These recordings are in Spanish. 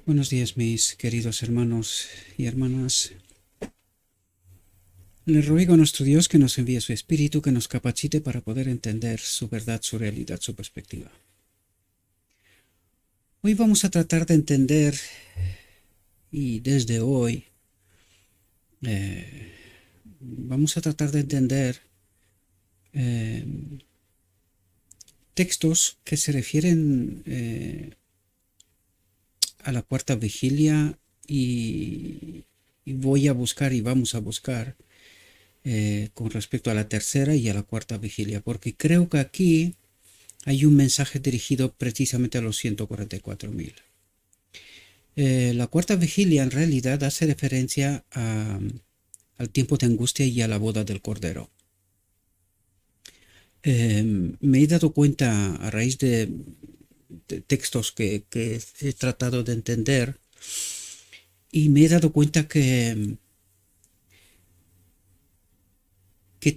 Buenos días, mis queridos hermanos y hermanas. Le ruego a nuestro Dios que nos envíe su Espíritu, que nos capacite para poder entender su verdad, su realidad, su perspectiva. Hoy vamos a tratar de entender, y desde hoy, vamos a tratar de entender textos que se refieren a la cuarta vigilia y voy a buscar y vamos a buscar con respecto a la tercera y a la cuarta vigilia, porque creo que aquí hay un mensaje dirigido precisamente a los 144.000. La cuarta vigilia en realidad hace referencia al tiempo de angustia y a la boda del Cordero. Me he dado cuenta a raíz de textos que he tratado de entender y me he dado cuenta que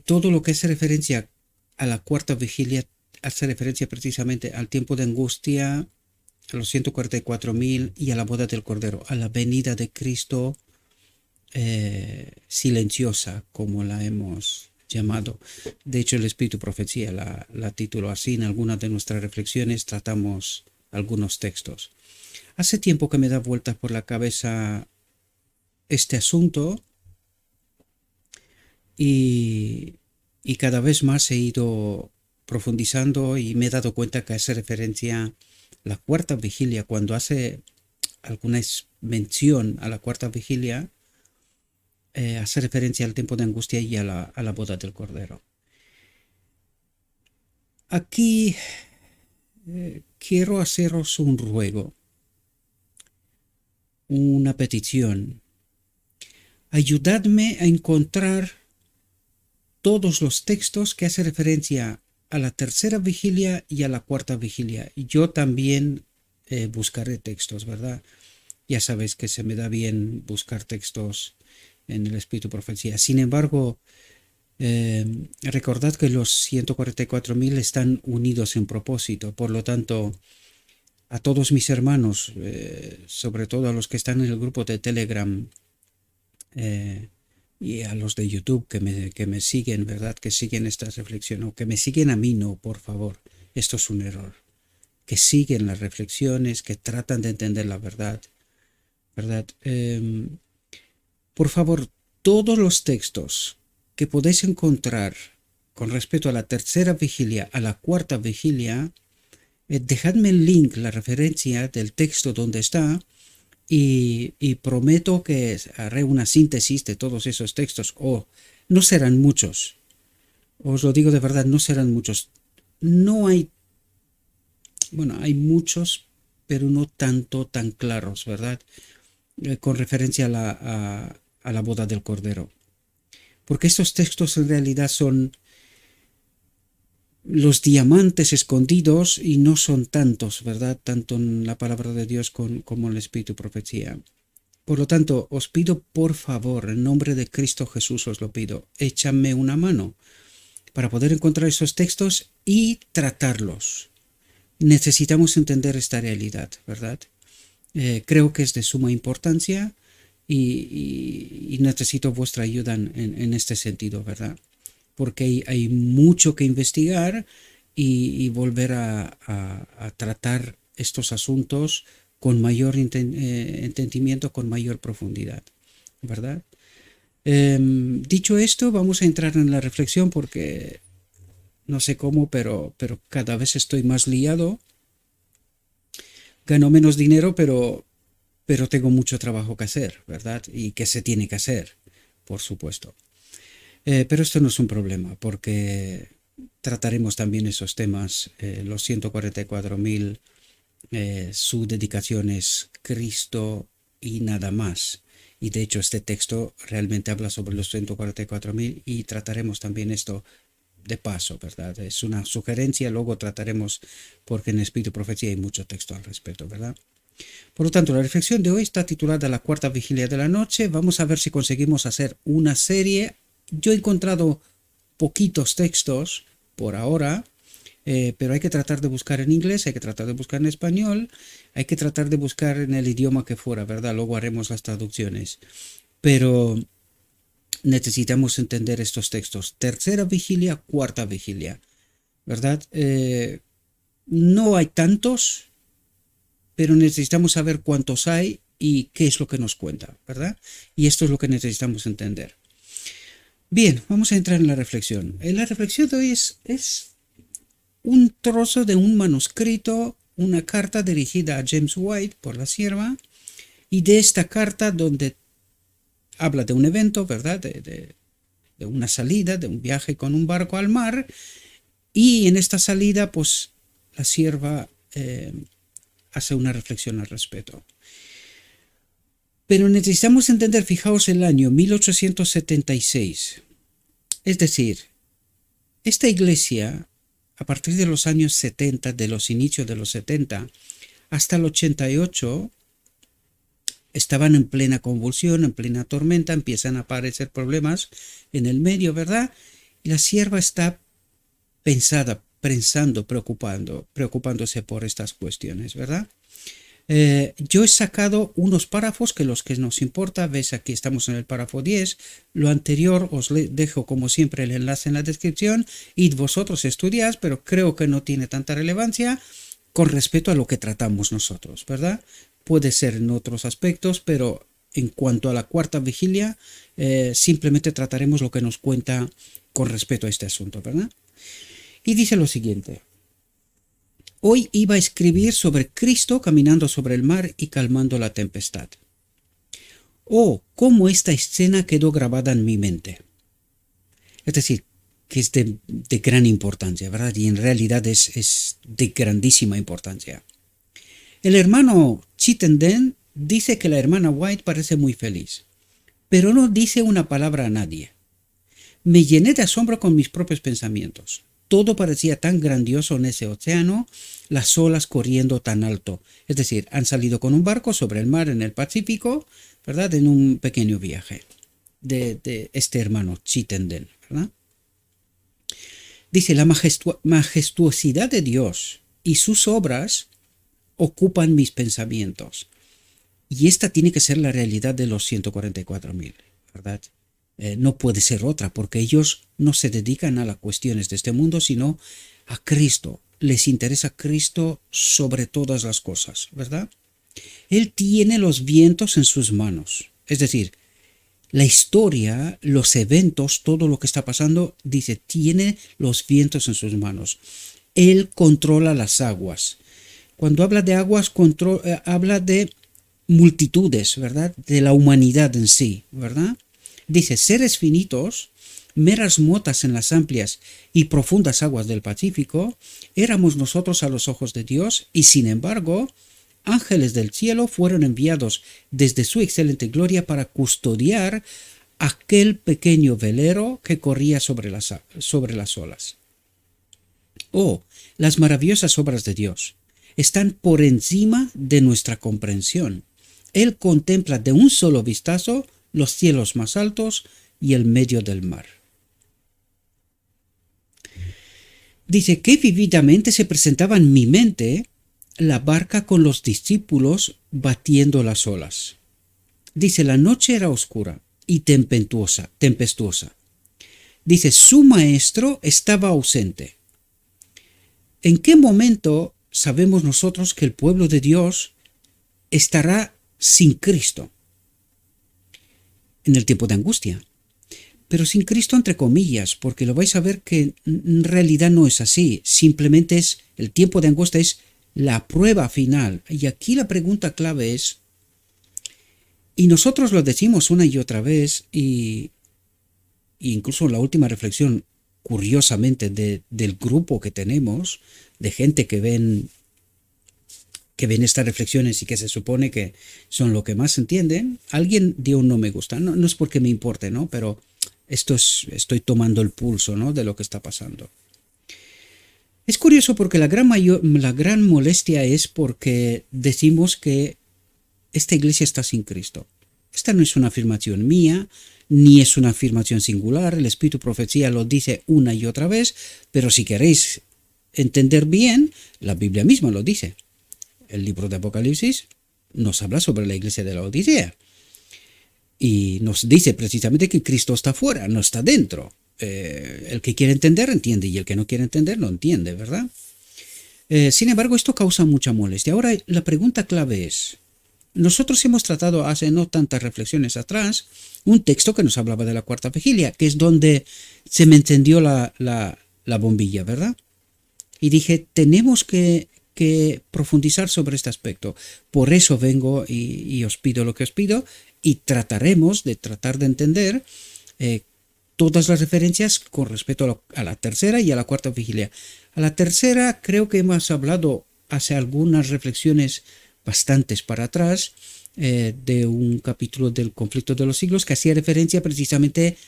todo lo que hace referencia a la cuarta vigilia hace referencia precisamente al tiempo de angustia, a los 144.000 y a la boda del Cordero, a la venida de Cristo silenciosa, como la hemos llamado. De hecho, el Espíritu Profecía la tituló así. En algunas de nuestras reflexiones tratamos algunos textos. Hace tiempo que me da vueltas por la cabeza este asunto y cada vez más he ido profundizando y me he dado cuenta que hace referencia la cuarta vigilia, cuando hace alguna mención a la cuarta vigilia, hace referencia al tiempo de angustia y a la boda del Cordero. Aquí quiero haceros un ruego, una petición. Ayudadme a encontrar todos los textos que hacen referencia a la tercera vigilia y a la cuarta vigilia. Y yo también buscaré textos, ¿verdad? Ya sabéis que se me da bien buscar textos en el Espíritu Profecía. Sin embargo, recordad que los 144.000 están unidos en propósito. Por lo tanto, a todos mis hermanos, sobre todo a los que están en el grupo de Telegram, y a los de YouTube que me siguen, ¿verdad? Que siguen esta reflexión, o que me siguen a mí, no, por favor. Esto es un error. Que siguen las reflexiones, que tratan de entender la verdad, ¿verdad? Por favor, todos los textos que podéis encontrar con respecto a la tercera vigilia, a la cuarta vigilia, dejadme el link, la referencia del texto donde está, y prometo que haré una síntesis de todos esos textos. No serán muchos, os lo digo de verdad, no serán muchos. No hay, bueno, hay muchos, pero no tanto tan claros, ¿verdad? Con referencia a la boda del Cordero. Porque estos textos en realidad son los diamantes escondidos y no son tantos, ¿verdad? Tanto en la palabra de Dios como en el Espíritu Profecía. Por lo tanto, os pido por favor, en nombre de Cristo Jesús os lo pido, échame una mano para poder encontrar esos textos y tratarlos. Necesitamos entender esta realidad, ¿verdad? Creo que es de suma importancia y necesito vuestra ayuda en este sentido, ¿verdad? Porque hay mucho que investigar y volver a tratar estos asuntos con mayor entendimiento, con mayor profundidad, ¿verdad? Dicho esto, vamos a entrar en la reflexión porque no sé cómo, pero cada vez estoy más liado. Gano menos dinero, pero tengo mucho trabajo que hacer, ¿verdad? Y que se tiene que hacer, por supuesto. Pero esto no es un problema, porque trataremos también esos temas. Los 144.000, su dedicación es Cristo y nada más. Y de hecho este texto realmente habla sobre los 144.000 y trataremos también esto de paso, ¿verdad? Es una sugerencia, luego trataremos, porque en Espíritu Profecía hay mucho texto al respecto, ¿verdad? Por lo tanto, la reflexión de hoy está titulada La cuarta vigilia de la noche. Vamos a ver si conseguimos hacer una serie. Yo he encontrado poquitos textos por ahora, pero hay que tratar de buscar en inglés, hay que tratar de buscar en español, hay que tratar de buscar en el idioma que fuera, ¿verdad? Luego haremos las traducciones. Pero necesitamos entender estos textos. Tercera vigilia, cuarta vigilia, ¿verdad? No hay tantos, pero necesitamos saber cuántos hay y qué es lo que nos cuenta, ¿verdad? Y esto es lo que necesitamos entender. Bien, vamos a entrar en la reflexión. La reflexión de hoy es un trozo de un manuscrito, una carta dirigida a James White por la sierva, y de esta carta donde habla de un evento, ¿verdad? De una salida, de un viaje con un barco al mar, y en esta salida, pues, la sierva hace una reflexión al respecto. Pero necesitamos entender, fijaos, el año 1876. Es decir, esta iglesia, a partir de los años 70, de los inicios de los 70, hasta el 88, estaban en plena convulsión, en plena tormenta, empiezan a aparecer problemas en el medio, ¿verdad? Y la sierva está pensando, preocupándose por estas cuestiones, ¿verdad? Yo he sacado unos párrafos que los que nos importa, ves aquí estamos en el párrafo 10, lo anterior os dejo como siempre el enlace en la descripción, y vosotros estudiad, pero creo que no tiene tanta relevancia con respecto a lo que tratamos nosotros, ¿verdad? Puede ser en otros aspectos, pero en cuanto a la cuarta vigilia, simplemente trataremos lo que nos cuenta con respecto a este asunto, ¿verdad? Y dice lo siguiente: hoy iba a escribir sobre Cristo caminando sobre el mar y calmando la tempestad. Oh, cómo esta escena quedó grabada en mi mente. Es decir, que es de gran importancia, ¿verdad? Y en realidad es de grandísima importancia. El hermano Chittenden dice que la hermana White parece muy feliz, pero no dice una palabra a nadie. Me llené de asombro con mis propios pensamientos. Todo parecía tan grandioso en ese océano, las olas corriendo tan alto. Es decir, han salido con un barco sobre el mar en el Pacífico, ¿verdad? En un pequeño viaje de este hermano Chittenden, ¿verdad? Dice, la majestuosidad de Dios y sus obras ocupan mis pensamientos. Y esta tiene que ser la realidad de los 144.000, ¿verdad? No puede ser otra, porque ellos no se dedican a las cuestiones de este mundo, sino a Cristo. Les interesa Cristo sobre todas las cosas, ¿verdad? Él tiene los vientos en sus manos. Es decir, la historia, los eventos, todo lo que está pasando, dice, tiene los vientos en sus manos. Él controla las aguas. Cuando habla de aguas, habla de multitudes, ¿verdad? De la humanidad en sí, ¿verdad? Dice, seres finitos, meras motas en las amplias y profundas aguas del Pacífico, éramos nosotros a los ojos de Dios, y sin embargo, ángeles del cielo fueron enviados desde su excelente gloria para custodiar aquel pequeño velero que corría sobre las olas. Oh, las maravillosas obras de Dios están por encima de nuestra comprensión. Él contempla de un solo vistazo los cielos más altos y el medio del mar. Dice que vividamente se presentaba en mi mente la barca con los discípulos batiendo las olas. Dice, la noche era oscura y tempestuosa. Dice, su maestro estaba ausente. ¿En qué momento sabemos nosotros que el pueblo de Dios estará sin Cristo? En el tiempo de angustia. Pero sin Cristo entre comillas, porque lo vais a ver que en realidad no es así. Simplemente es el tiempo de angustia, es la prueba final. Y aquí la pregunta clave es, y nosotros lo decimos una y otra vez, y incluso en la última reflexión, curiosamente, del grupo que tenemos, de gente que ven estas reflexiones y que se supone que son lo que más entienden, alguien dio un no me gusta. No es porque me importe, ¿no? Pero estoy tomando el pulso, ¿no? De lo que está pasando. Es curioso porque la gran molestia es porque decimos que esta iglesia está sin Cristo. Esta no es una afirmación mía, ni es una afirmación singular. El Espíritu Profecía lo dice una y otra vez, pero si queréis entender bien, la Biblia misma lo dice. El libro de Apocalipsis nos habla sobre la iglesia de la Odisea. Y nos dice precisamente que Cristo está fuera, no está dentro. El que quiere entender, entiende, y el que no quiere entender, no entiende, ¿verdad? Sin embargo, esto causa mucha molestia. Ahora, la pregunta clave es, nosotros hemos tratado hace no tantas reflexiones atrás un texto que nos hablaba de la cuarta vigilia, que es donde se me encendió la bombilla, ¿verdad? Y dije, tenemos que profundizar sobre este aspecto. Por eso vengo y os pido lo que os pido, y trataremos de entender todas las referencias con respecto a la tercera y a la cuarta vigilia. A la tercera creo que hemos hablado hace algunas reflexiones bastantes para atrás de un capítulo del conflicto de los siglos que hacía referencia precisamente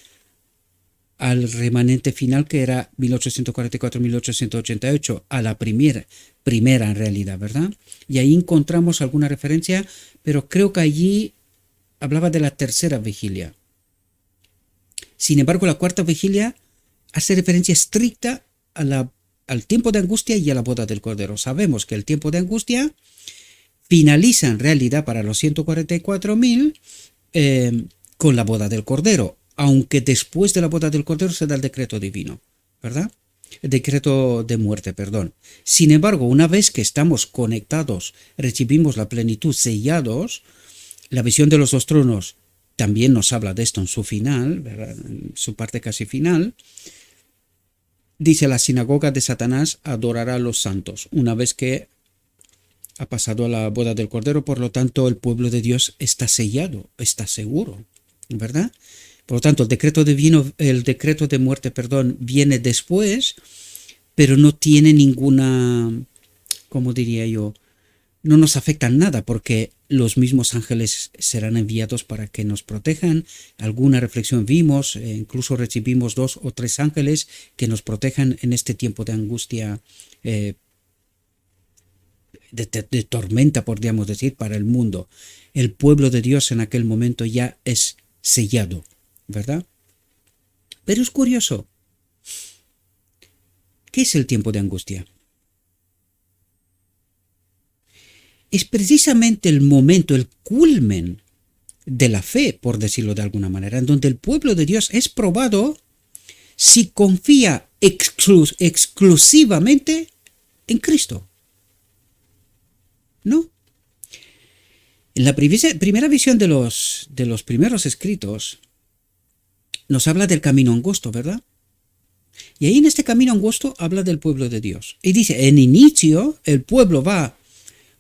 al remanente final, que era 1844-1888, a la primera en realidad, ¿verdad? Y ahí encontramos alguna referencia, pero creo que allí hablaba de la tercera vigilia. Sin embargo, la cuarta vigilia hace referencia estricta al tiempo de angustia y a la boda del Cordero. Sabemos que el tiempo de angustia finaliza en realidad para los 144.000 con la boda del Cordero, aunque después de la boda del Cordero se da el decreto divino, ¿verdad? El decreto de muerte, perdón. Sin embargo, una vez que estamos conectados, recibimos la plenitud, sellados, la visión de los dos tronos también nos habla de esto en su final, ¿verdad? En su parte casi final. Dice, la sinagoga de Satanás adorará a los santos, una vez que ha pasado a la boda del Cordero. Por lo tanto, el pueblo de Dios está sellado, está seguro, ¿verdad? Por lo tanto, el decreto de muerte, viene después, pero no tiene ninguna, ¿cómo diría yo? No nos afecta en nada, porque los mismos ángeles serán enviados para que nos protejan. Alguna reflexión vimos, incluso recibimos 2 o 3 ángeles que nos protejan en este tiempo de angustia, de tormenta, podríamos decir, para el mundo. El pueblo de Dios en aquel momento ya es sellado, ¿verdad? Pero es curioso. ¿Qué es el tiempo de angustia? Es precisamente el momento, el culmen de la fe, por decirlo de alguna manera, en donde el pueblo de Dios es probado si confía exclusivamente en Cristo. ¿No? En la primera visión de los primeros escritos nos habla del camino angosto, ¿verdad? Y ahí en este camino angosto habla del pueblo de Dios. Y dice, en inicio el pueblo va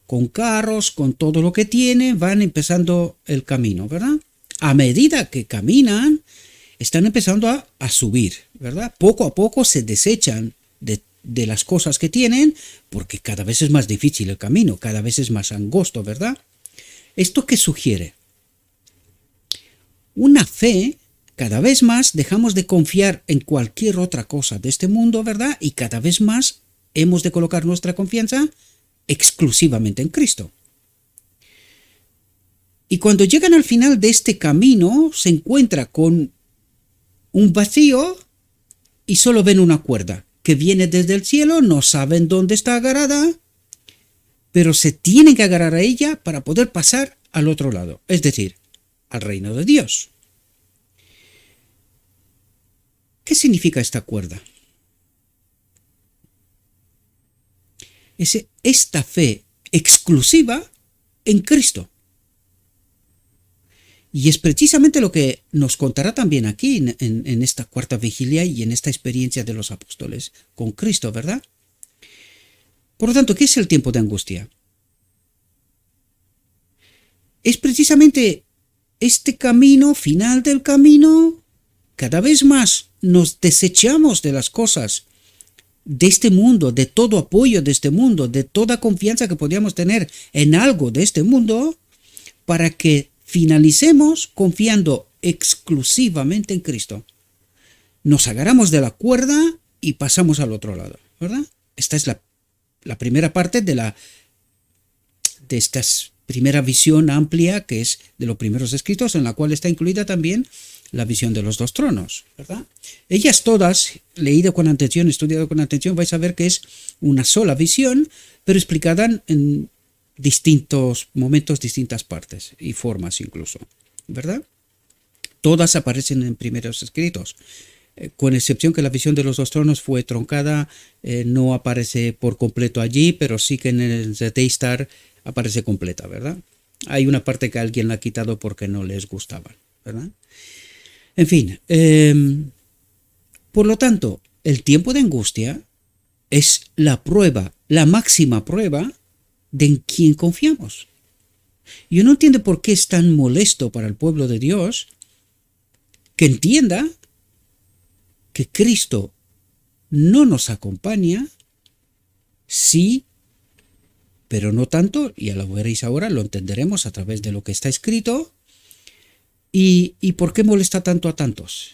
con carros, con todo lo que tiene, van empezando el camino, ¿verdad? A medida que caminan, están empezando a subir, ¿verdad? Poco a poco se desechan de las cosas que tienen, porque cada vez es más difícil el camino, cada vez es más angosto, ¿verdad? ¿Esto qué sugiere? Una fe, cada vez más dejamos de confiar en cualquier otra cosa de este mundo, ¿verdad? Y cada vez más hemos de colocar nuestra confianza exclusivamente en Cristo. Y cuando llegan al final de este camino, se encuentra con un vacío y solo ven una cuerda que viene desde el cielo, no saben dónde está agarrada, pero se tienen que agarrar a ella para poder pasar al otro lado, es decir, al reino de Dios. ¿Qué significa esta cuerda? Es esta fe exclusiva en Cristo. Y es precisamente lo que nos contará también aquí en esta cuarta vigilia y en esta experiencia de los apóstoles con Cristo, ¿verdad? Por lo tanto, ¿qué es el tiempo de angustia? Es precisamente este camino, final del camino. Cada vez más nos desechamos de las cosas de este mundo, de todo apoyo de este mundo, de toda confianza que podíamos tener en algo de este mundo, para que finalicemos confiando exclusivamente en Cristo. Nos agarramos de la cuerda y pasamos al otro lado, ¿verdad? Esta es la primera parte de esta primera visión amplia, que es de los primeros escritos, en la cual está incluida también la visión de los dos tronos, ¿verdad? Ellas todas, leído con atención, estudiado con atención, vais a ver que es una sola visión, pero explicada en distintos momentos, distintas partes y formas incluso, ¿verdad? Todas aparecen en primeros escritos, con excepción que la visión de los dos tronos fue truncada, no aparece por completo allí, pero sí que en el The Daystar aparece completa, ¿verdad? Hay una parte que alguien la ha quitado porque no les gustaban, ¿verdad? En fin, por lo tanto, el tiempo de angustia es la prueba, la máxima prueba de en quién confiamos. Yo no entiendo por qué es tan molesto para el pueblo de Dios que entienda que Cristo no nos acompaña, sí, pero no tanto, ya lo veréis ahora, lo entenderemos a través de lo que está escrito. ¿Y por qué molesta tanto a tantos?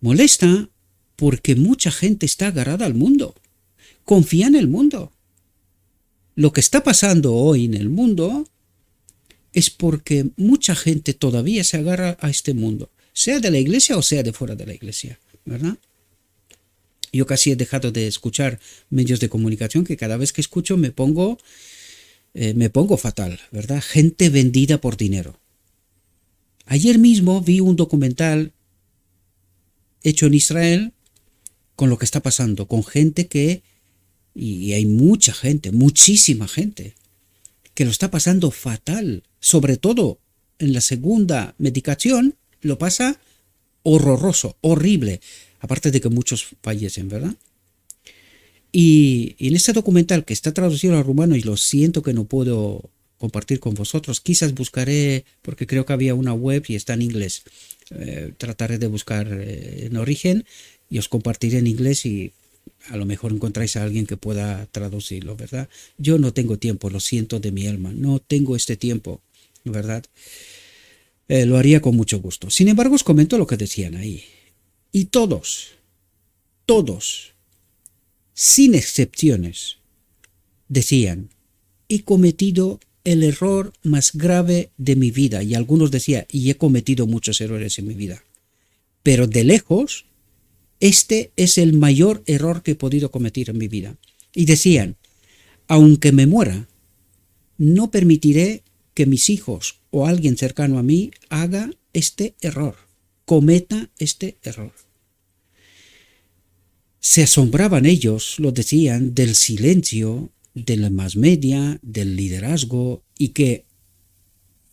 Molesta porque mucha gente está agarrada al mundo, confía en el mundo. Lo que está pasando hoy en el mundo es porque mucha gente todavía se agarra a este mundo, sea de la iglesia o sea de fuera de la iglesia, ¿verdad? Yo casi he dejado de escuchar medios de comunicación que cada vez que escucho me pongo fatal, ¿verdad? Gente vendida por dinero. Ayer mismo vi un documental hecho en Israel con lo que está pasando, con gente y hay mucha gente, muchísima gente, que lo está pasando fatal, sobre todo en la segunda medicación, lo pasa horroroso, horrible, aparte de que muchos fallecen, ¿verdad? Y en este documental que está traducido al rumano, y lo siento que no puedo compartir con vosotros, quizás buscaré, porque creo que había una web y está en inglés, trataré de buscar en origen y os compartiré en inglés y a lo mejor encontráis a alguien que pueda traducirlo, ¿verdad? Yo no tengo tiempo, lo siento de mi alma, no tengo este tiempo, ¿verdad? Lo haría con mucho gusto. Sin embargo, os comento lo que decían ahí. Y todos, sin excepciones, decían, he cometido el error más grave de mi vida. Y algunos decían, y he cometido muchos errores en mi vida. Pero de lejos, este es el mayor error que he podido cometer en mi vida. Y decían, aunque me muera, no permitiré que mis hijos o alguien cercano a mí haga este error, cometa este error. Se asombraban ellos, lo decían, del silencio, de la más media, del liderazgo, y que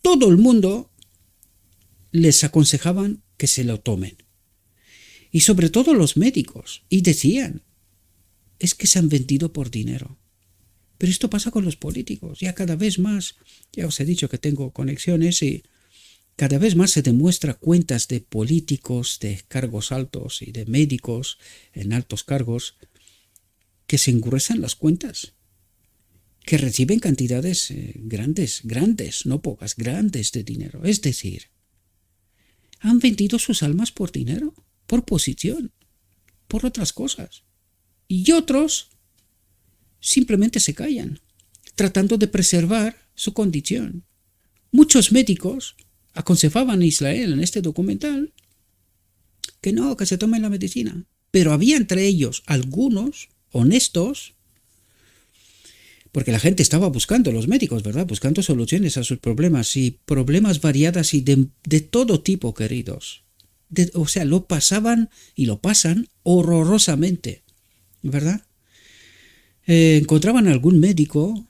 todo el mundo les aconsejaban que se lo tomen. Y sobre todo los médicos, y decían, es que se han vendido por dinero. Pero esto pasa con los políticos, ya cada vez más, ya os he dicho que tengo conexiones y cada vez más se demuestra cuentas de políticos, de cargos altos y de médicos en altos cargos que se engruesan las cuentas, que reciben cantidades grandes, no pocas, grandes de dinero. Es decir, han vendido sus almas por dinero, por posición, por otras cosas. Y otros simplemente se callan, tratando de preservar su condición. Muchos médicos aconsejaban a Israel en este documental que no, que se tomen la medicina. Pero había entre ellos algunos honestos, porque la gente estaba buscando, los médicos, ¿verdad? Buscando soluciones a sus problemas y problemas variadas y de todo tipo, queridos. O sea, lo pasaban y lo pasan horrorosamente, ¿verdad? Encontraban a algún médico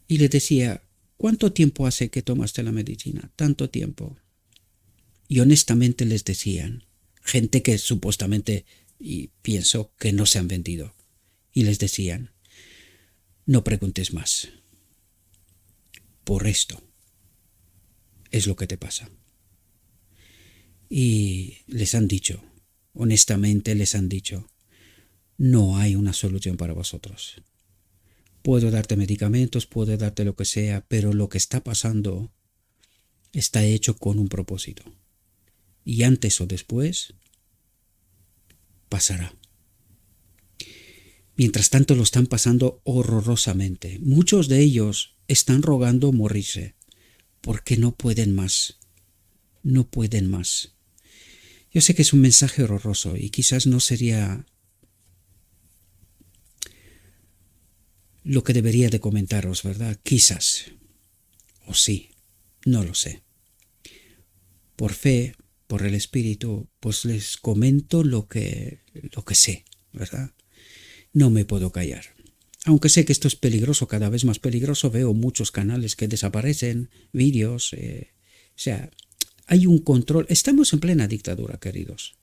y le decía, ¿cuánto tiempo hace que tomaste la medicina? Tanto tiempo. Y honestamente les decían, gente que supuestamente, y pienso que no se han vendido, y les decían, no preguntes más. Por esto es lo que te pasa. Y les han dicho, honestamente les han dicho, no hay una solución para vosotros. Puedo darte medicamentos, puedo darte lo que sea, pero lo que está pasando está hecho con un propósito. Y antes o después pasará. Mientras tanto lo están pasando horrorosamente. Muchos de ellos están rogando morirse porque no pueden más. no pueden más. Yo sé que es un mensaje horroroso y quizás no sería lo que debería de comentaros, ¿verdad? Quizás. O sí, no lo sé. Por fe, por el Espíritu, pues les comento lo que sé, ¿verdad? No me puedo callar. Aunque sé que esto es peligroso, cada vez más peligroso, veo muchos canales que desaparecen, vídeos, o sea, hay un control. Estamos en plena dictadura, queridos.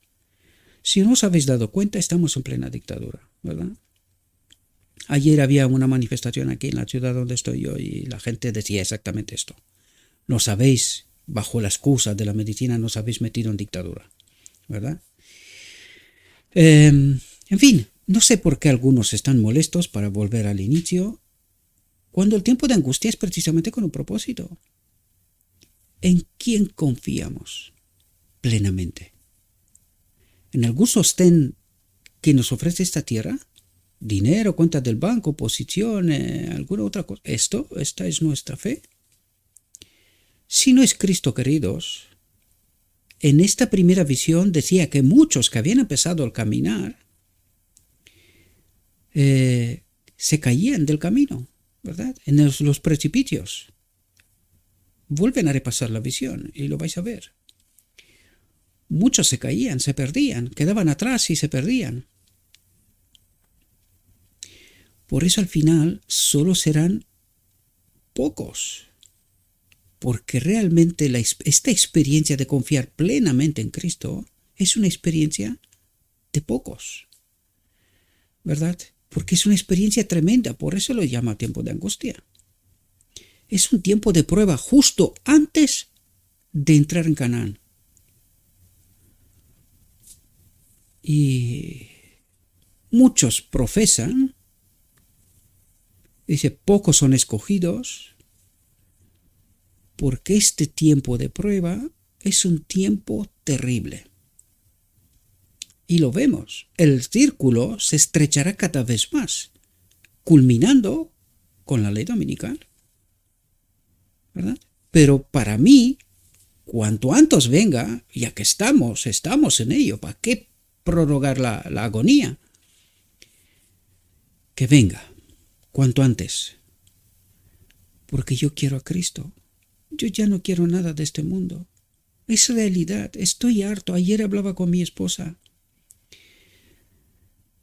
Si no os habéis dado cuenta, estamos en plena dictadura, ¿verdad? Ayer había una manifestación aquí en la ciudad donde estoy yo y la gente decía exactamente esto. Nos habéis, bajo la excusa de la medicina, nos habéis metido en dictadura, ¿verdad? En fin, no sé por qué algunos están molestos, para volver al inicio, cuando el tiempo de angustia es precisamente con un propósito. ¿En quién confiamos plenamente? ¿En algún sostén que nos ofrece esta tierra? ¿Dinero, cuentas del banco, posición, alguna otra cosa? ¿Esta es nuestra fe? Si no es Cristo, queridos, en esta primera visión decía que muchos que habían empezado a caminar se caían del camino, ¿verdad? En los precipicios. Vuelven a repasar la visión y lo vais a ver. Muchos se caían, se perdían, quedaban atrás y se perdían. Por eso al final solo serán pocos. Porque realmente esta experiencia de confiar plenamente en Cristo es una experiencia de pocos, ¿verdad? Porque es una experiencia tremenda, por eso lo llama tiempo de angustia. Es un tiempo de prueba justo antes de entrar en Canaán. Y muchos profesan, dice, pocos son escogidos, porque este tiempo de prueba es un tiempo terrible. Y lo vemos, el círculo se estrechará cada vez más, culminando con la ley dominical, ¿verdad? Pero para mí, cuanto antes venga, ya que estamos en ello, ¿para qué prorrogar la agonía? Que venga, cuanto antes, porque yo quiero a Cristo. Yo ya no quiero nada de este mundo. Es realidad, estoy harto. Ayer hablaba con mi esposa.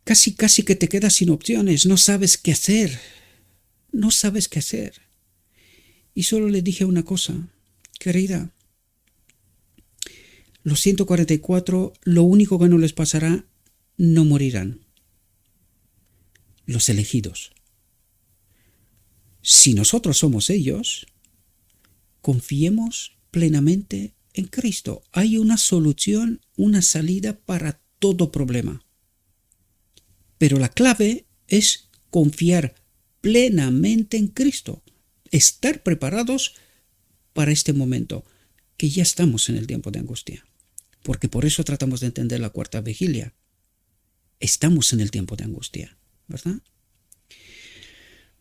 Casi que te quedas sin opciones, no sabes qué hacer. No sabes qué hacer. Y solo le dije una cosa, querida, los 144, lo único que no les pasará, no morirán. Los elegidos. Si nosotros somos ellos, confiemos plenamente en Cristo. Hay una solución, una salida para todo problema. Pero la clave es confiar plenamente en Cristo. Estar preparados para este momento, que ya estamos en el tiempo de angustia. Porque por eso tratamos de entender la cuarta vigilia. Estamos en el tiempo de angustia, ¿verdad?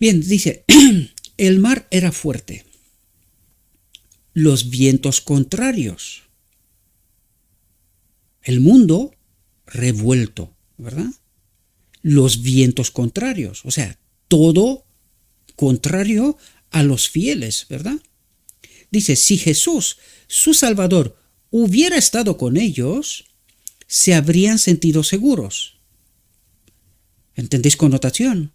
Bien, dice, el mar era fuerte. Los vientos contrarios. El mundo revuelto, ¿verdad? Los vientos contrarios, o sea, todo contrario a los fieles, ¿verdad? Dice, si Jesús, su Salvador, hubiera estado con ellos, se habrían sentido seguros. ¿Entendéis connotación?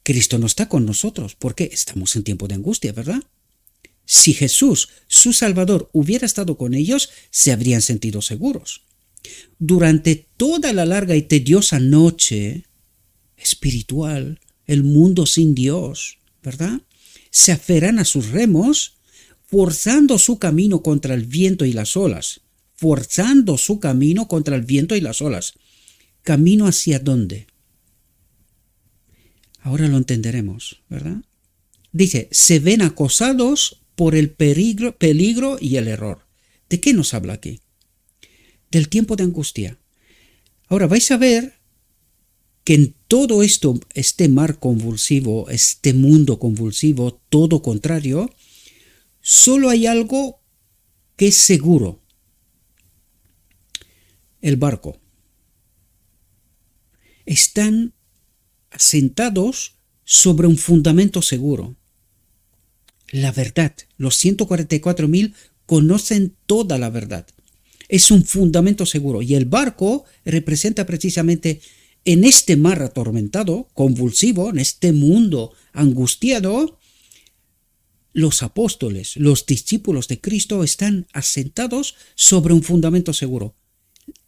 Cristo no está con nosotros porque estamos en tiempo de angustia, ¿verdad? Si Jesús, su Salvador, hubiera estado con ellos, se habrían sentido seguros. Durante toda la larga y tediosa noche espiritual, el mundo sin Dios, ¿verdad? Se aferran a sus remos, forzando su camino contra el viento y las olas. Forzando su camino contra el viento y las olas. ¿Camino hacia dónde? Ahora lo entenderemos, ¿verdad? Dice, se ven acosados por el peligro y el error. ¿De qué nos habla aquí? Del tiempo de angustia. Ahora vais a ver que en todo esto, este mar convulsivo, este mundo convulsivo, todo contrario, solo hay algo que es seguro. El barco. Están asentados sobre un fundamento seguro. La verdad. Los 144.000 conocen toda la verdad. Es un fundamento seguro. Y el barco representa precisamente en este mar atormentado, convulsivo, en este mundo angustiado, los apóstoles, los discípulos de Cristo están asentados sobre un fundamento seguro.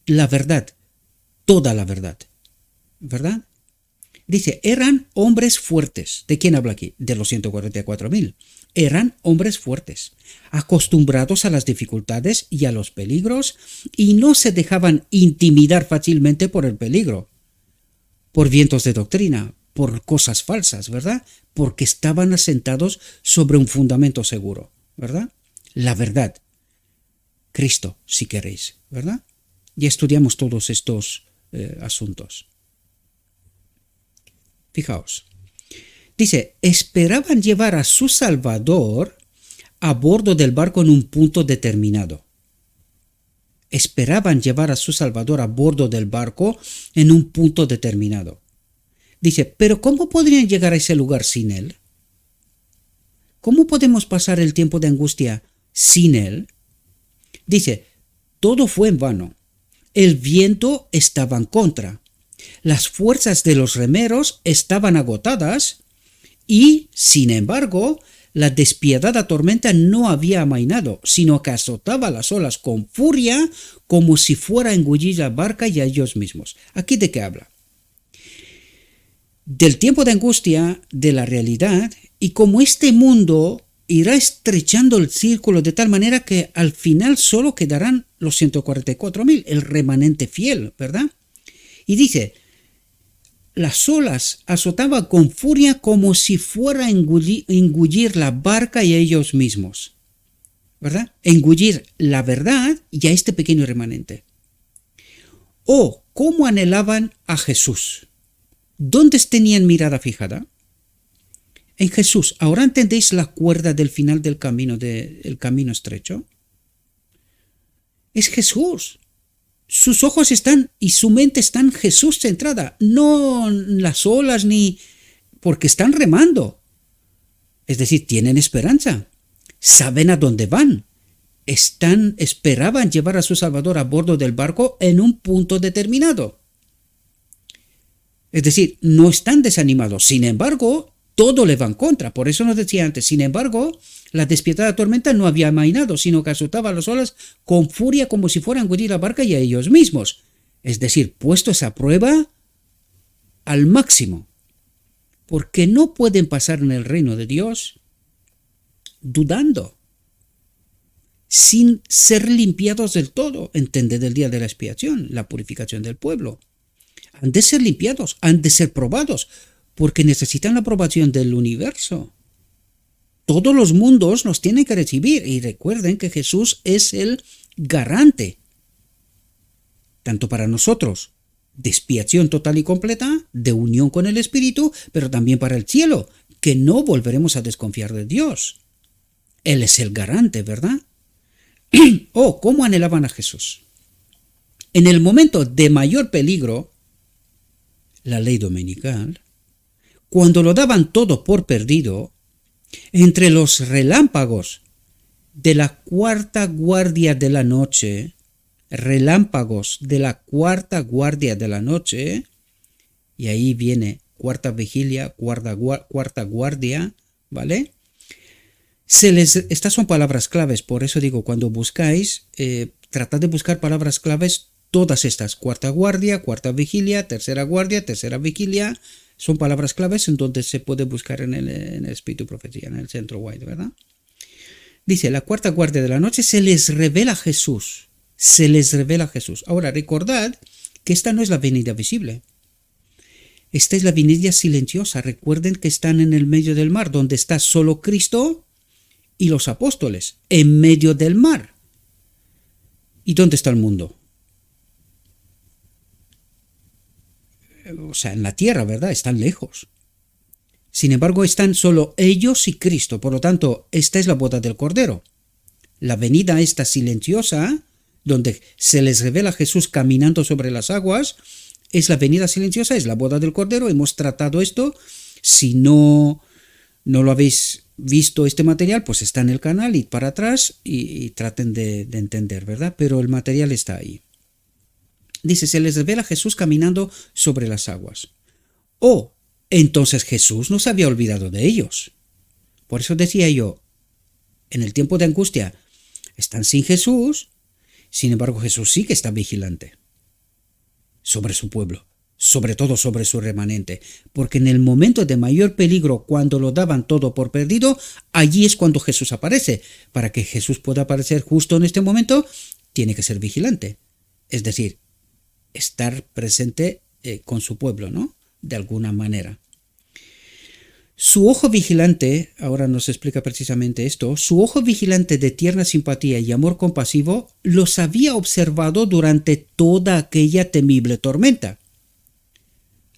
La verdad, toda la verdad. ¿Verdad? Dice, eran hombres fuertes. ¿De quién habla aquí? De los 144.000. Eran hombres fuertes, acostumbrados a las dificultades y a los peligros, y no se dejaban intimidar fácilmente por el peligro, por vientos de doctrina, por cosas falsas, ¿verdad? Porque estaban asentados sobre un fundamento seguro, ¿verdad? La verdad. Cristo, si queréis, ¿verdad? Y estudiamos todos estos asuntos. Fijaos. Dice, esperaban llevar a su Salvador a bordo del barco en un punto determinado. Esperaban llevar a su Salvador a bordo del barco en un punto determinado. Dice, pero ¿cómo podrían llegar a ese lugar sin él? ¿Cómo podemos pasar el tiempo de angustia sin él? Dice, todo fue en vano. El viento estaba en contra. Las fuerzas de los remeros estaban agotadas y, sin embargo, la despiadada tormenta no había amainado, sino que azotaba las olas con furia como si fuera a engullir la barca y a ellos mismos. ¿Aquí de qué habla? Del tiempo de angustia, de la realidad, y como este mundo irá estrechando el círculo de tal manera que al final solo quedarán los 144.000, el remanente fiel, ¿verdad? Y dice, las olas azotaban con furia como si fuera a engullir la barca y a ellos mismos, ¿verdad? Engullir la verdad y a este pequeño remanente. Oh, cómo anhelaban a Jesús. ¿Dónde tenían mirada fijada? En Jesús. ¿Ahora entendéis la cuerda del final del camino estrecho? Es Jesús. Sus ojos están y su mente está en Jesús centrada, no en las olas ni porque están remando. Es decir, tienen esperanza, saben a dónde van, esperaban llevar a su Salvador a bordo del barco en un punto determinado. Es decir, no están desanimados, sin embargo, todo le va en contra. Por eso nos decía antes, sin embargo, la despiadada tormenta no había amainado, sino que azotaba las olas con furia como si fuera a engullir la barca y a ellos mismos. Es decir, puestos a prueba al máximo. Porque no pueden pasar en el reino de Dios dudando, sin ser limpiados del todo. Entended el día de la expiación, la purificación del pueblo. Han de ser limpiados, han de ser probados, porque necesitan la aprobación del universo. Todos los mundos nos tienen que recibir y recuerden que Jesús es el garante, tanto para nosotros, de expiación total y completa, de unión con el Espíritu, pero también para el cielo, que no volveremos a desconfiar de Dios. Él es el garante, ¿verdad? Oh, ¿cómo anhelaban a Jesús? En el momento de mayor peligro, la ley dominical, cuando lo daban todo por perdido, entre los relámpagos de la cuarta guardia de la noche, relámpagos de la cuarta guardia de la noche, y ahí viene cuarta vigilia, cuarta guardia, ¿vale? Estas son palabras claves, por eso digo, cuando buscáis, tratad de buscar palabras claves, todas estas, cuarta guardia, cuarta vigilia, tercera guardia, tercera vigilia, son palabras claves en donde se puede buscar en el Espíritu Profecía, en el Centro White, ¿verdad? Dice, la cuarta guardia de la noche se les revela Jesús. Se les revela Jesús. Ahora, recordad que esta no es la venida visible. Esta es la venida silenciosa. Recuerden que están en el medio del mar, donde está solo Cristo y los apóstoles, en medio del mar. ¿Y dónde está el mundo? O sea, en la tierra, ¿verdad? Están lejos. Sin embargo, están solo ellos y Cristo. Por lo tanto, esta es la boda del Cordero. La venida esta silenciosa, donde se les revela Jesús caminando sobre las aguas, es la venida silenciosa, es la boda del Cordero. Hemos tratado esto. Si no lo habéis visto este material, pues está en el canal, id para atrás y traten de entender, ¿verdad? Pero el material está ahí. Dice, se les revela Jesús caminando sobre las aguas. Entonces Jesús no se había olvidado de ellos. Por eso decía yo, en el tiempo de angustia están sin Jesús, sin embargo Jesús sí que está vigilante sobre su pueblo, sobre todo sobre su remanente, porque en el momento de mayor peligro, cuando lo daban todo por perdido, allí es cuando Jesús aparece. Para que Jesús pueda aparecer justo en este momento, tiene que ser vigilante, es decir, estar presente con su pueblo, ¿no? De alguna manera. Su ojo vigilante, ahora nos explica precisamente esto, su ojo vigilante de tierna simpatía y amor compasivo los había observado durante toda aquella temible tormenta.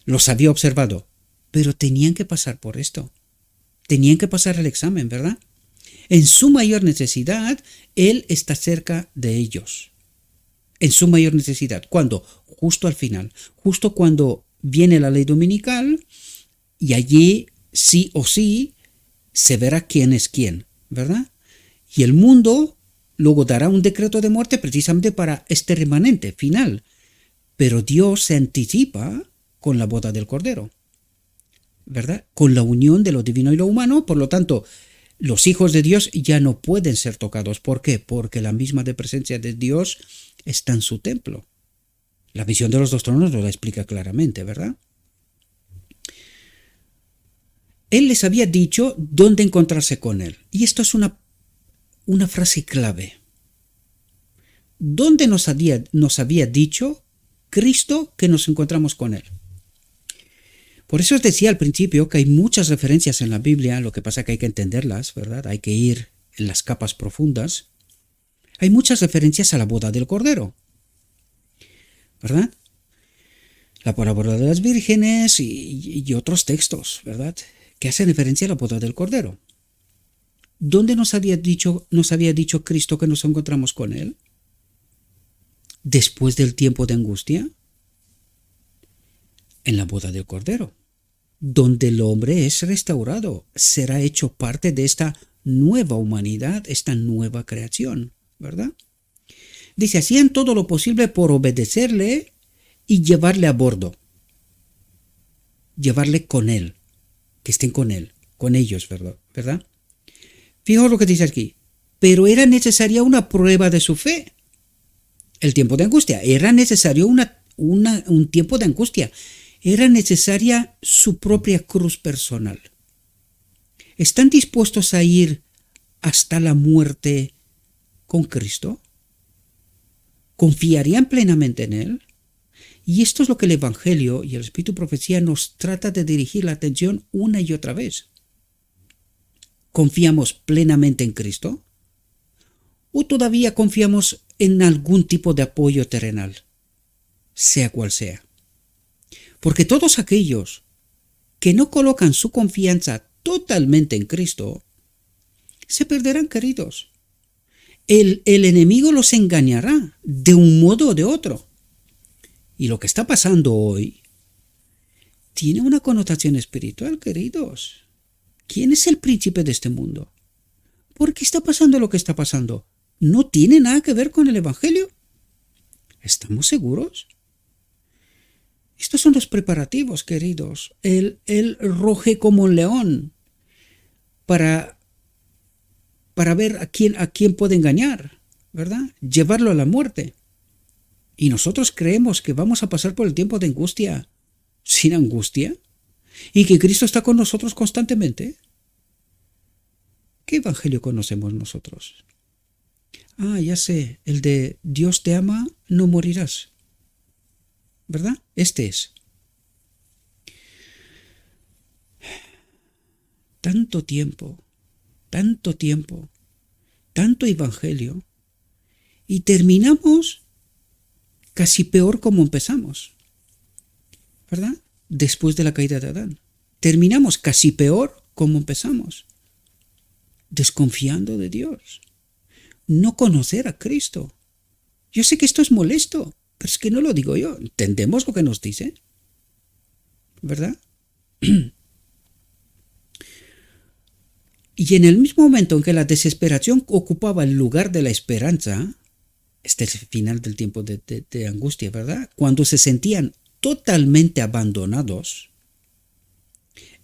Los había observado, pero tenían que pasar por esto. Tenían que pasar el examen, ¿verdad? En su mayor necesidad, Él está cerca de ellos. En su mayor necesidad. ¿Cuándo? Justo al final. Justo cuando viene la ley dominical y allí sí o sí se verá quién es quién, ¿verdad? Y el mundo luego dará un decreto de muerte precisamente para este remanente final. Pero Dios se anticipa con la boda del Cordero, ¿verdad? Con la unión de lo divino y lo humano. Por lo tanto, los hijos de Dios ya no pueden ser tocados. ¿Por qué? Porque la misma presencia de Dios está en su templo. La visión de los dos tronos lo explica claramente, ¿verdad? Él les había dicho dónde encontrarse con Él. Y esto es una frase clave. ¿Dónde nos había dicho Cristo que nos encontramos con Él? Por eso os decía al principio que hay muchas referencias en la Biblia, lo que pasa es que hay que entenderlas, ¿verdad? Hay que ir en las capas profundas. Hay muchas referencias a la boda del Cordero, ¿verdad? La parábola de las vírgenes y otros textos, ¿verdad?, que hacen referencia a la boda del Cordero. ¿Dónde nos había dicho Cristo que nos encontramos con Él? Después del tiempo de angustia, en la boda del Cordero, donde el hombre es restaurado, será hecho parte de esta nueva humanidad, esta nueva creación, ¿verdad? Dice, hacían todo lo posible por obedecerle y llevarle a bordo, llevarle con Él, que estén con Él, con ellos, ¿verdad? Fijaos lo que dice aquí, pero era necesaria una prueba de su fe. El tiempo de angustia, era necesario un tiempo de angustia. Era necesaria su propia cruz personal. ¿Están dispuestos a ir hasta la muerte con Cristo? ¿Confiarían plenamente en Él? Y esto es lo que el Evangelio y el Espíritu Profecía nos trata de dirigir la atención una y otra vez. ¿Confiamos plenamente en Cristo? ¿O todavía confiamos en algún tipo de apoyo terrenal, sea cual sea? Porque todos aquellos que no colocan su confianza totalmente en Cristo, se perderán, queridos. El enemigo los engañará de un modo o de otro. Y lo que está pasando hoy tiene una connotación espiritual, queridos. ¿Quién es el príncipe de este mundo? ¿Por qué está pasando lo que está pasando? ¿No tiene nada que ver con el Evangelio? ¿Estamos seguros? Estos son los preparativos, queridos. Él ruge como un león para ver a quién puede engañar, ¿verdad? Llevarlo a la muerte. Y nosotros creemos que vamos a pasar por el tiempo de angustia sin angustia y que Cristo está con nosotros constantemente. ¿Qué evangelio conocemos nosotros? Ya sé, el de Dios te ama, no morirás, ¿verdad? Este es. Tanto tiempo, tanto evangelio, y terminamos casi peor como empezamos, ¿verdad? Después de la caída de Adán. Terminamos casi peor como empezamos, desconfiando de Dios. no conocer a Cristo. Yo sé que esto es molesto, pero es que no lo digo yo. ¿Entendemos lo que nos dice? ¿Verdad? Y en el mismo momento en que la desesperación ocupaba el lugar de la esperanza, este es el final del tiempo de angustia, ¿verdad? Cuando se sentían totalmente abandonados,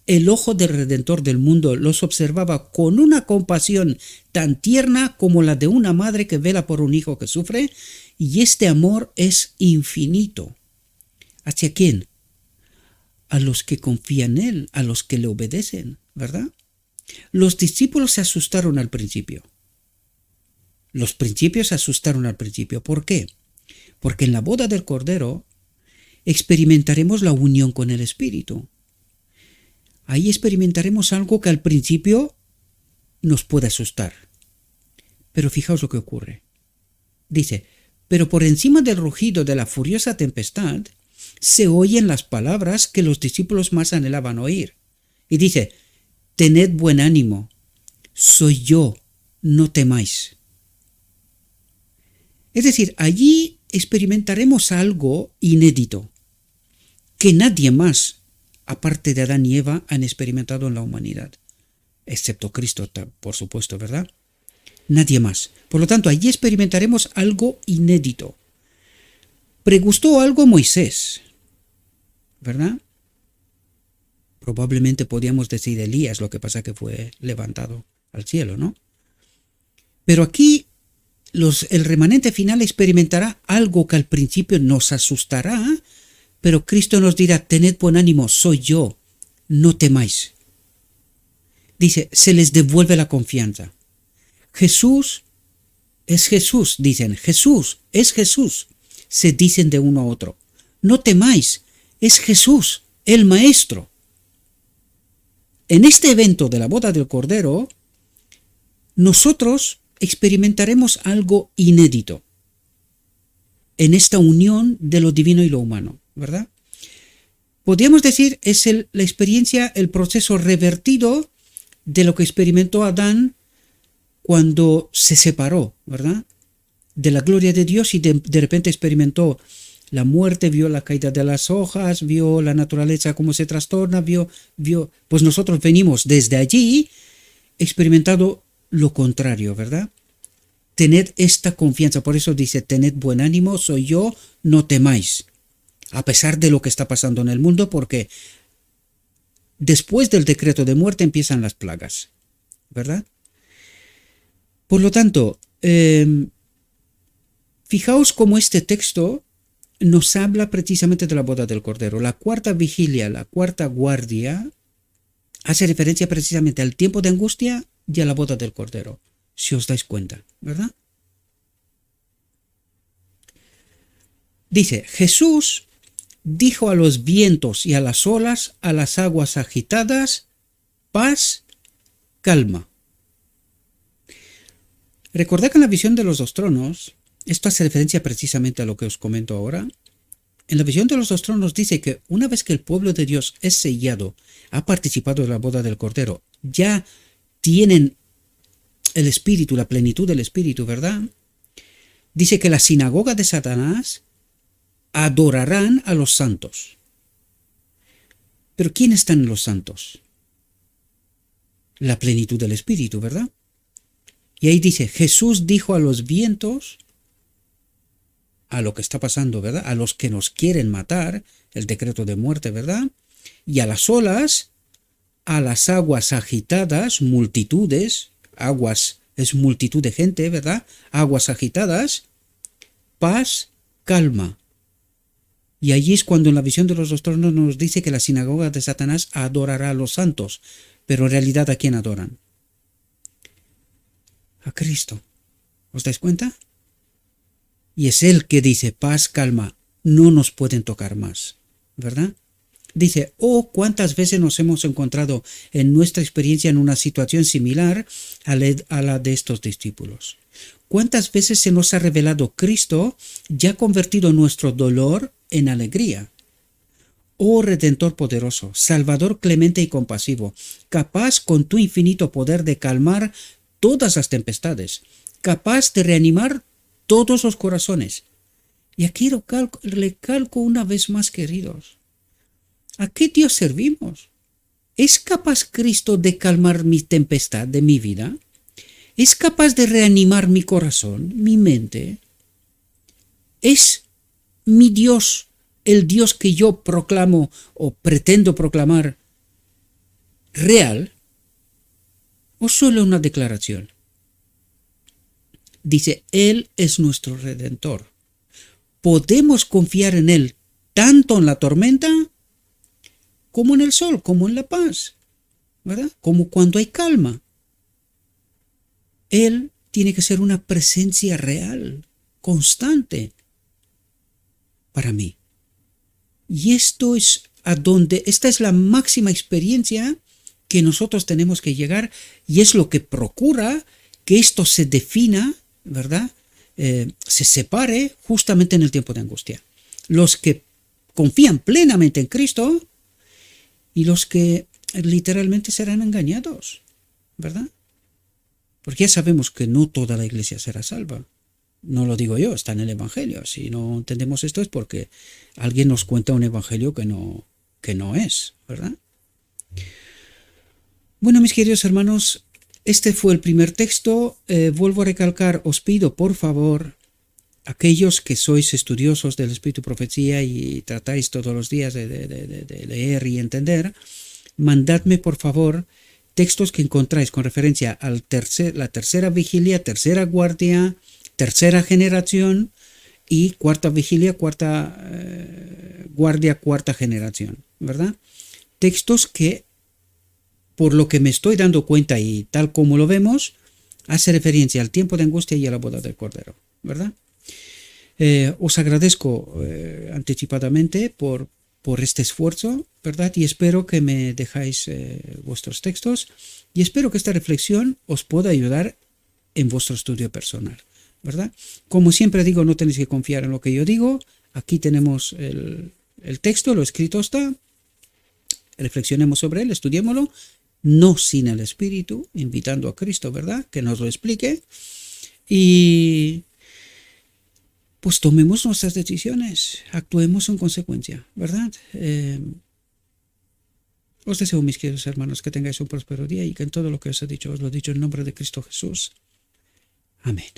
el ojo del Redentor del mundo los observaba con una compasión tan tierna como la de una madre que vela por un hijo que sufre, y este amor es infinito. ¿Hacia quién? A los que confían en Él, a los que le obedecen, ¿verdad? Los discípulos se asustaron al principio. Los principios se asustaron al principio. ¿Por qué? Porque en la boda del Cordero experimentaremos la unión con el Espíritu. Ahí experimentaremos algo que al principio nos puede asustar. Pero fijaos lo que ocurre. Dice, pero por encima del rugido de la furiosa tempestad se oyen las palabras que los discípulos más anhelaban oír. Y dice, tened buen ánimo, soy yo, no temáis. Es decir, allí experimentaremos algo inédito, que nadie más, aparte de Adán y Eva, han experimentado en la humanidad. Excepto Cristo, por supuesto, ¿verdad? Nadie más. Por lo tanto, allí experimentaremos algo inédito. Pregustó algo Moisés, ¿verdad? Probablemente podríamos decir Elías, lo que pasa que fue levantado al cielo, ¿no? Pero aquí el remanente final experimentará algo que al principio nos asustará, pero Cristo nos dirá, tened buen ánimo, soy yo, no temáis. Dice, se les devuelve la confianza. Jesús es Jesús, dicen, Jesús es Jesús, se dicen de uno a otro. No temáis, es Jesús, el Maestro. En este evento de la boda del Cordero, nosotros experimentaremos algo inédito en esta unión de lo divino y lo humano, ¿verdad? Podríamos decir, es la experiencia, el proceso revertido de lo que experimentó Adán cuando se separó, ¿verdad? De la gloria de Dios y de repente experimentó la muerte, vio la caída de las hojas, vio la naturaleza cómo se trastorna, pues nosotros venimos desde allí experimentando lo contrario, ¿verdad? Tened esta confianza, por eso dice, tened buen ánimo, soy yo, no temáis, a pesar de lo que está pasando en el mundo, porque después del decreto de muerte empiezan las plagas, ¿verdad? Por lo tanto, fijaos cómo este texto nos habla precisamente de la boda del Cordero. La cuarta vigilia, la cuarta guardia, hace referencia precisamente al tiempo de angustia y a la boda del Cordero, si os dais cuenta, ¿verdad? Dice, Jesús dijo a los vientos y a las olas, a las aguas agitadas, paz, calma. Recordad que en la visión de los dos tronos, esto hace referencia precisamente a lo que os comento ahora. En la visión de los dos tronos dice que una vez que el pueblo de Dios es sellado, ha participado de la boda del Cordero, ya tienen el Espíritu, la plenitud del Espíritu, ¿verdad? Dice que la sinagoga de Satanás adorarán a los santos. ¿Pero quién están los santos? La plenitud del Espíritu, ¿verdad? Y ahí dice, Jesús dijo a los vientos, a lo que está pasando, ¿verdad? A los que nos quieren matar, el decreto de muerte, ¿verdad? Y a las olas, a las aguas agitadas, multitudes, aguas es multitud de gente, ¿verdad? Aguas agitadas, paz, calma. Y allí es cuando en la visión de los dos tronos nos dice que la sinagoga de Satanás adorará a los santos, pero en realidad ¿a quién adoran? A Cristo. ¿Os dais cuenta? Y es Él que dice, paz, calma, no nos pueden tocar más, ¿verdad? Dice, oh, cuántas veces nos hemos encontrado en nuestra experiencia en una situación similar a la de estos discípulos. ¿Cuántas veces se nos ha revelado Cristo ya convertido nuestro dolor en alegría? Oh Redentor poderoso, Salvador clemente y compasivo, capaz con tu infinito poder de calmar todas las tempestades, capaz de reanimar todos los corazones. Y aquí le calco una vez más, queridos. ¿A qué Dios servimos? ¿Es capaz Cristo de calmar mi tempestad de mi vida? ¿Es capaz de reanimar mi corazón, mi mente? ¿Es mi Dios, el Dios que yo proclamo o pretendo proclamar, real? ¿O solo una declaración? Dice, Él es nuestro Redentor. Podemos confiar en Él tanto en la tormenta como en el sol, como en la paz, ¿verdad? Como cuando hay calma. Él tiene que ser una presencia real, constante para mí. Y esta es la máxima experiencia que nosotros tenemos que llegar, y es lo que procura que esto se defina, ¿verdad? Se separe justamente en el tiempo de angustia. Los que confían plenamente en Cristo y los que literalmente serán engañados, ¿verdad? Porque ya sabemos que no toda la iglesia será salva. No lo digo yo, está en el Evangelio. Si no entendemos esto es porque alguien nos cuenta un Evangelio que no es, ¿verdad? Bueno, mis queridos hermanos, este fue el primer texto. Vuelvo a recalcar, os pido por favor, aquellos que sois estudiosos del Espíritu y Profecía y tratáis todos los días de leer y entender, mandadme por favor textos que encontráis con referencia a la tercera vigilia, tercera guardia, tercera generación y cuarta vigilia, cuarta guardia, cuarta generación, ¿verdad? Textos que, por lo que me estoy dando cuenta y tal como lo vemos, hace referencia al tiempo de angustia y a la boda del Cordero, ¿verdad? Os agradezco anticipadamente por este esfuerzo, ¿verdad? Y espero que me dejáis vuestros textos y espero que esta reflexión os pueda ayudar en vuestro estudio personal, ¿verdad? Como siempre digo, no tenéis que confiar en lo que yo digo. Aquí tenemos el texto, lo escrito está. Reflexionemos sobre él, estudiémoslo, no sin el Espíritu, invitando a Cristo, ¿verdad? Que nos lo explique. Y pues tomemos nuestras decisiones, actuemos en consecuencia, ¿verdad? Os deseo, mis queridos hermanos, que tengáis un próspero día y que en todo lo que os he dicho, os lo he dicho en nombre de Cristo Jesús. Amén.